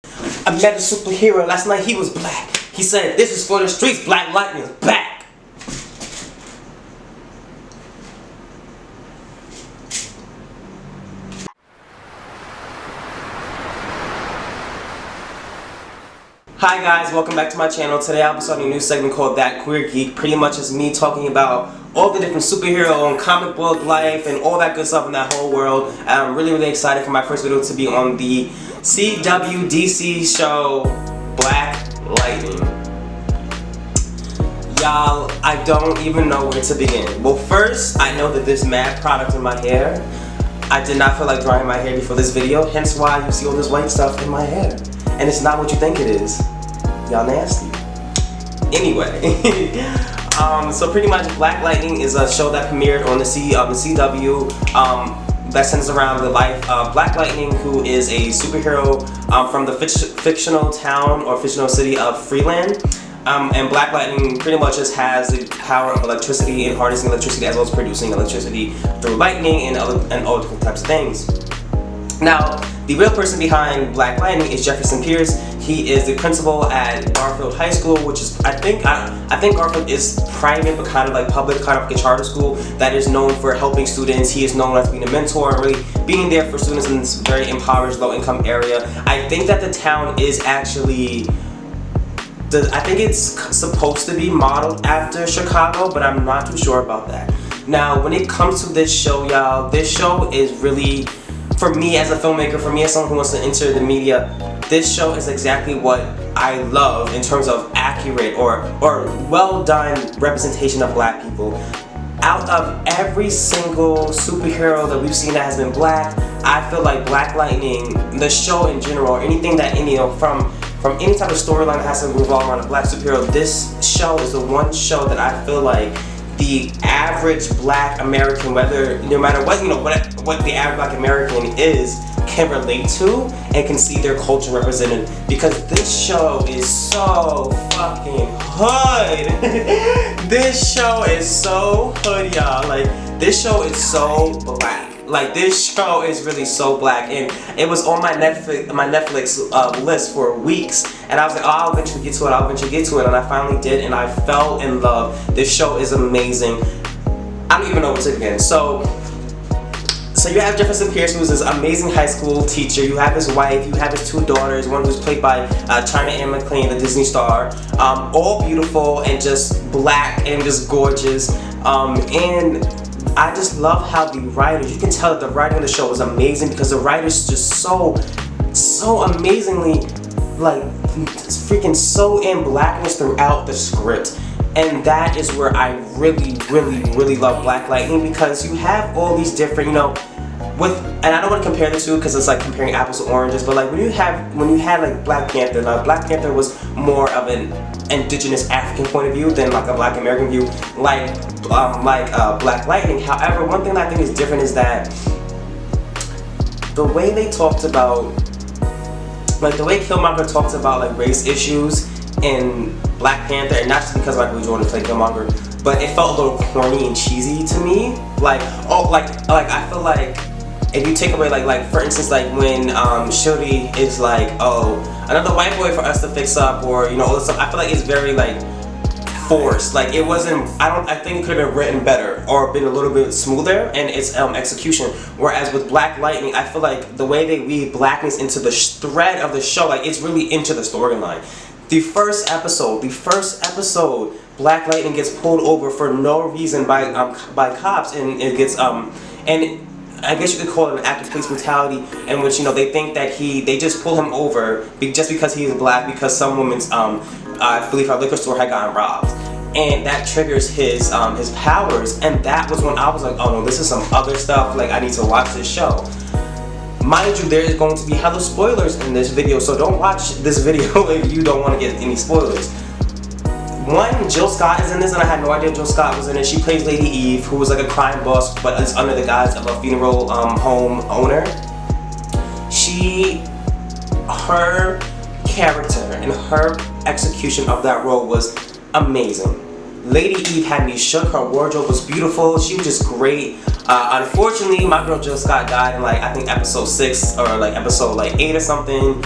I met a superhero last night, he was black. He said, "This is for the streets, Black Lightning is back." Hi guys, welcome back to my channel. Today I'll be starting a new segment called That Queer Geek. Pretty much is me talking about all the different superhero and comic book life and all that good stuff in that whole world. I'm really excited for my first video to be on the CWDC show Black Lightning. Y'all, I don't even know where to begin. Well, first, I know that there's mad product in my hair. I did not feel like drying my hair before this video, hence why you see all this white stuff in my hair. And it's not what you think it is. Y'all nasty. Anyway, so pretty much Black Lightning is a show that premiered on the CW that centers around the life of Black Lightning, who is a superhero from the fictional town or fictional city of Freeland. And Black Lightning pretty much just has the power of electricity and harnessing electricity as well as producing electricity through lightning and all different types of things. Now, the real person behind Black Lightning is Jefferson Pierce. He is the principal at Garfield High School, which is, I think Garfield is private but kind of like public, kind of like a charter school that is known for helping students. He is known as being a mentor and really being there for students in this very impoverished, low-income area. I think that the town is actually, I think it's supposed to be modeled after Chicago, but I'm not too sure about that. Now, when it comes to this show, y'all, this show is really, for me as a filmmaker, for me as someone who wants to enter the media, this show is exactly what I love in terms of accurate or well done representation of black people. Out of every single superhero that we've seen that has been black, I feel like Black Lightning, the show in general, or anything that from any type of storyline that has to revolve around a black superhero, this show is the one show that I feel like the average black American, no matter what, what the average black American is, can relate to and can see their culture represented, because this show is so fucking hood. This show is so hood, y'all. Like, this show is so black. Like, this show is really so black, and it was on my Netflix list for weeks, and I was like, oh, I'll eventually get to it, and I finally did, and I fell in love. This show is amazing. I don't even know where to begin. So you have Jefferson Pierce, who's this amazing high school teacher. You have his wife, you have his two daughters, one who's played by China Anne McClain, the Disney star, all beautiful and just black and just gorgeous, and I just love how the writers, you can tell that the writing of the show was amazing, because the writers just so amazingly, like, freaking so in blackness throughout the script. And that is where I really love Black Lightning, because you have all these different, and I don't want to compare the two because it's like comparing apples to oranges, but like when you had like Black Panther, now Black Panther was more of an indigenous African point of view than like a black American view, like Black Lightning. However, one thing that I think is different is that the way they talked about, like the way Killmonger talks about like race issues in Black Panther, and not just because Michael B. Jordan played Killmonger, but it felt a little corny and cheesy to me. Like, oh, like I feel like if you take away like for instance, like when Shuri is like, oh, another white boy for us to fix up, or all this stuff, I feel like it's very like forced. Like, it wasn't, I think it could have been written better or been a little bit smoother in its execution. Whereas with Black Lightning, I feel like the way they weave blackness into the thread of the show, like it's really into the storyline. The first episode, Black Lightning gets pulled over for no reason by cops, and it gets and I guess you could call it an act of police brutality, in which they think that they just pull him over just because he is black, because some woman's I believe her liquor store had gotten robbed, and that triggers his powers. And that was when I was like, oh no, this is some other stuff. Like, I need to watch this show. Mind you, there is going to be hella spoilers in this video, so don't watch this video if you don't want to get any spoilers. One, Jill Scott is in this, and I had no idea Jill Scott was in it. She plays Lady Eve, who was like a crime boss, but is under the guise of a funeral home owner. Her character and her execution of that role was amazing. Lady Eve had me shook. Her wardrobe was beautiful. She was just great. Unfortunately, my girl Jill Scott died in, like, I think episode 6 or like episode 8 or something.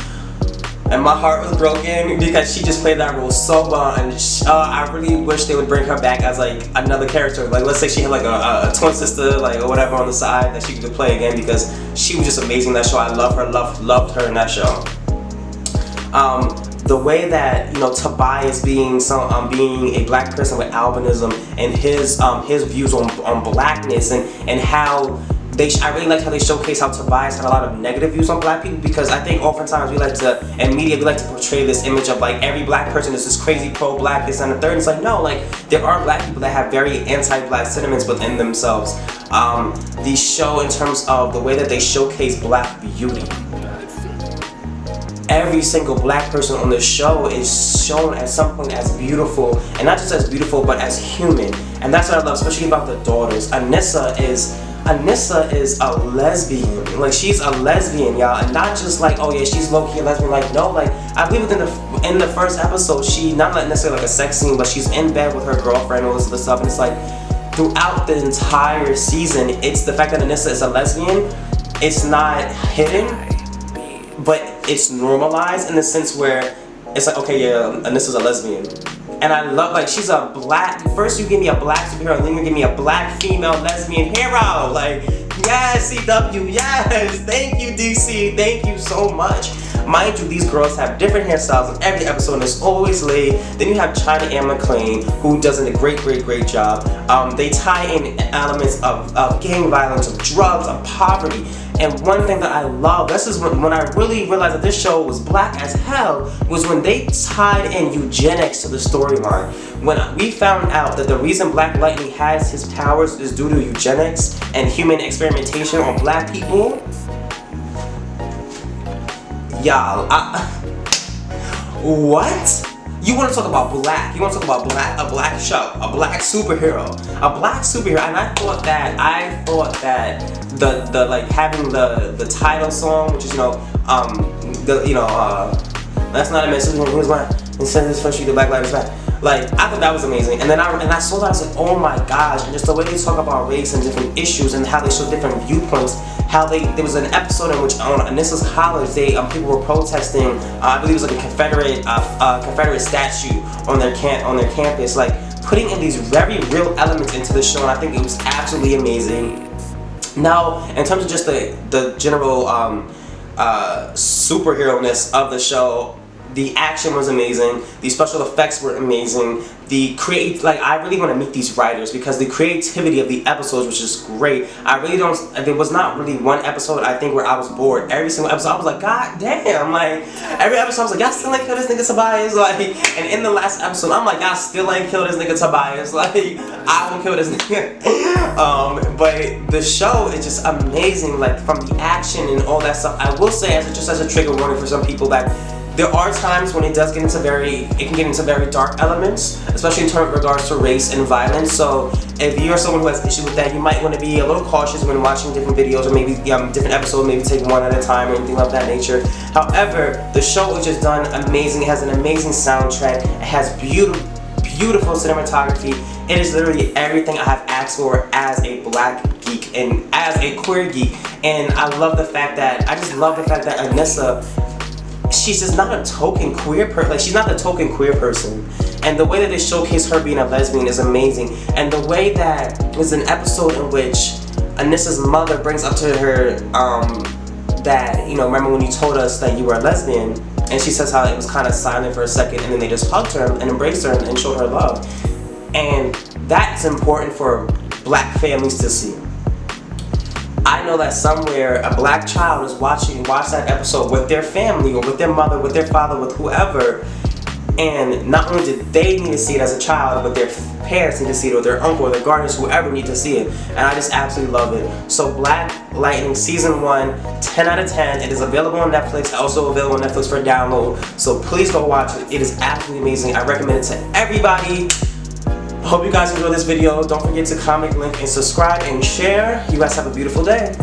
and my heart was broken because she just played that role so well, and I really wish they would bring her back as like another character. Like let's say she had like a twin sister, like or whatever on the side that she could play again, because she was just amazing in that show. I love her, loved her in that show. The way that, you know, Tobias being being a black person with albinism, and his views on blackness, and how I really like how they showcase how Tobias had a lot of negative views on black people, because I think oftentimes in media we like to portray this image of like every black person is this crazy pro-black, this and the third. And it's like, no, like there are black people that have very anti-black sentiments within themselves. The show, in terms of the way that they showcase black beauty, every single black person on the show is shown at some point as beautiful, and not just as beautiful but as human. And that's what I love, especially about the daughters. Anissa is a lesbian. Like, she's a lesbian, y'all, and not just like, oh yeah, she's low-key a lesbian. Like, no, like I believe in the first episode, she not necessarily like a sex scene, but she's in bed with her girlfriend and all this other stuff, and it's like throughout the entire season, it's the fact that Anissa is a lesbian. It's not hidden, but it's normalized in the sense where it's like, okay, yeah, Anissa's a lesbian. And I love, like, she's a black, first you give me a black superhero, and then you give me a black female lesbian hero. Like, yes, CW, yes, thank you, DC, thank you so much. Mind you, these girls have different hairstyles in every episode, and it's always laid. Then you have China Anne McClain, who does a great job. They tie in elements of gang violence, of drugs, of poverty. And one thing that I love, this is when I really realized that this show was black as hell, was when they tied in eugenics to the storyline. When we found out that the reason Black Lightning has his powers is due to eugenics and human experimentation on black people. Y'all, what? You want to talk about black? You want to talk about a black show, a black superhero, and I thought that the like having the title song, which is that's not a message. Here's my instead of this first, the Black Lives Matter. Like, I thought that was amazing, and then I saw that, I was like, oh my gosh, and just the way they talk about race and different issues and how they show different viewpoints. How there was an episode in which on Anissa's college, people were protesting. I believe it was like a Confederate statue on their campus, like putting in these very real elements into the show, and I think it was absolutely amazing. Now, in terms of just the general superhero-ness of the show, the action was amazing. The special effects were amazing. I really want to meet these writers, because the creativity of the episodes was just great. There was not really one episode, I think, where I was bored. Every single episode, I was like, God damn, like, every episode I was like, y'all still ain't kill this nigga Tobias, like, and in the last episode, I'm like, y'all still ain't kill this nigga Tobias, like, I won't kill this nigga. But the show is just amazing, like, from the action and all that stuff. I will say, just as a trigger warning for some people, that there are times when it can get into very dark elements, especially in regards to race and violence. So if you're someone who has issue with that, you might want to be a little cautious when watching different videos, or maybe different episodes, maybe take one at a time or anything of that nature. However, the show is just done amazing. It has an amazing soundtrack. It has beautiful cinematography. It is literally everything I have asked for as a black geek and as a queer geek. And I just love the fact that Anissa, she's just not a token queer person. Like, she's not the token queer person. And the way that they showcase her being a lesbian is amazing. And the way that there's an episode in which Anissa's mother brings up to her that, remember when you told us that you were a lesbian? And she says how it was kind of silent for a second, and then they just hugged her and embraced her and showed her love. And that's important for black families to see. I know that somewhere a black child is watch that episode with their family, or with their mother, with their father, with whoever, and not only did they need to see it as a child, but their parents need to see it, or their uncle, or their guardians, whoever need to see it. And I just absolutely love it. So Black Lightning Season 1, 10 out of 10. It is available on Netflix, also available on Netflix for download. So please go watch it. It is absolutely amazing. I recommend it to everybody. Hope you guys enjoyed this video. Don't forget to comment, link, and subscribe, and share. You guys have a beautiful day.